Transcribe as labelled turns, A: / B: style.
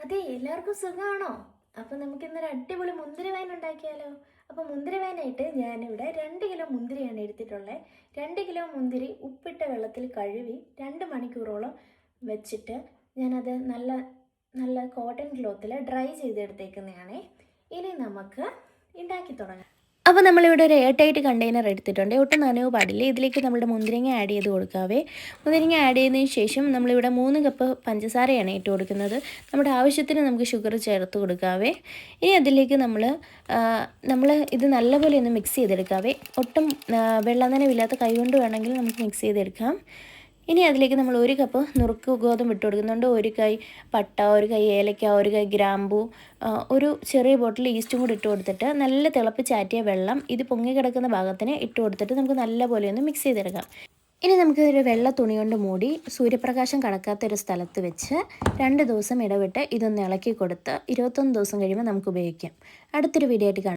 A: അതെ, എല്ലാവർക്കും സുഖമാണോ? അപ്പം നമുക്കിന്നൊരു അടിപൊളി മുന്തിരി വൈൻ ഉണ്ടാക്കിയാലോ? അപ്പോൾ മുന്തിരി വൈനായിട്ട് ഞാനിവിടെ 2 കിലോ മുന്തിരിയാണ് എടുത്തിട്ടുള്ളത്. 2 കിലോ മുന്തിരി ഉപ്പിട്ട വെള്ളത്തിൽ കഴുകി 2 മണിക്കൂറോളം വെച്ചിട്ട് ഞാനത് നല്ല നല്ല കോട്ടൺ ക്ലോത്തിൽ ഡ്രൈ ചെയ്തെടുത്തേക്കുന്നതാണേ. ഇനി നമുക്ക് ഉണ്ടാക്കി തുടങ്ങാം. അപ്പോൾ നമ്മളിവിടെ ഒരു എയർ ടൈറ്റ് കണ്ടെയ്നർ എടുത്തിട്ടുണ്ട്. ഒട്ടും നനവ് പാടില്ല. ഇതിലേക്ക് നമ്മുടെ മുന്തിരിങ്ങ ആഡ് ചെയ്ത് കൊടുക്കാവേ. മുന്തിരിങ്ങ ആഡ് ചെയ്തതിന് ശേഷം നമ്മളിവിടെ 3 കപ്പ് പഞ്ചസാരയാണ് ഇട്ട് കൊടുക്കുന്നത്. നമ്മുടെ ആവശ്യത്തിന് നമുക്ക് ഷുഗർ ചേർത്ത് കൊടുക്കാവേ. ഇനി അതിലേക്ക് നമ്മൾ ഇത് നല്ലപോലെ ഒന്ന് മിക്സ് ചെയ്തെടുക്കാവേ. ഒട്ടും വെള്ളം നനവില്ലാത്ത കൈ കൊണ്ട് വേണമെങ്കിൽ നമുക്ക് മിക്സ് ചെയ്തെടുക്കാം. ഇനി അതിലേക്ക് നമ്മൾ 1 കപ്പ് നുറുക്ക് ഗോതമ്പ് ഇട്ട് കൊടുക്കുന്നുണ്ട്. 1 കൈ പട്ട, 1 കൈ ഏലക്ക, 1 കൈ ഗ്രാമ്പൂ, ഒരു ചെറിയ ബോട്ടിൽ ഈസ്റ്റും കൂടി ഇട്ട് കൊടുത്തിട്ട് നല്ല തിളപ്പിച്ചാറ്റിയ വെള്ളം ഇത് പൊങ്ങി കിടക്കുന്ന ഭാഗത്തിന് ഇട്ട് കൊടുത്തിട്ട് നമുക്ക് നല്ലപോലെ ഒന്ന് മിക്സ് ചെയ്തെടുക്കാം. ഇനി നമുക്കൊരു വെള്ള തുണി കൊണ്ട് മൂടി സൂര്യപ്രകാശം കടക്കാത്തൊരു സ്ഥലത്ത് വെച്ച് 2 ദിവസം ഇടവിട്ട് ഇതൊന്ന് ഇളക്കി കൊടുത്ത് 21 ദിവസം കഴിയുമ്പോൾ നമുക്ക് ഉപയോഗിക്കാം. അടുത്തൊരു വീഡിയോ ആയിട്ട് കാണാം.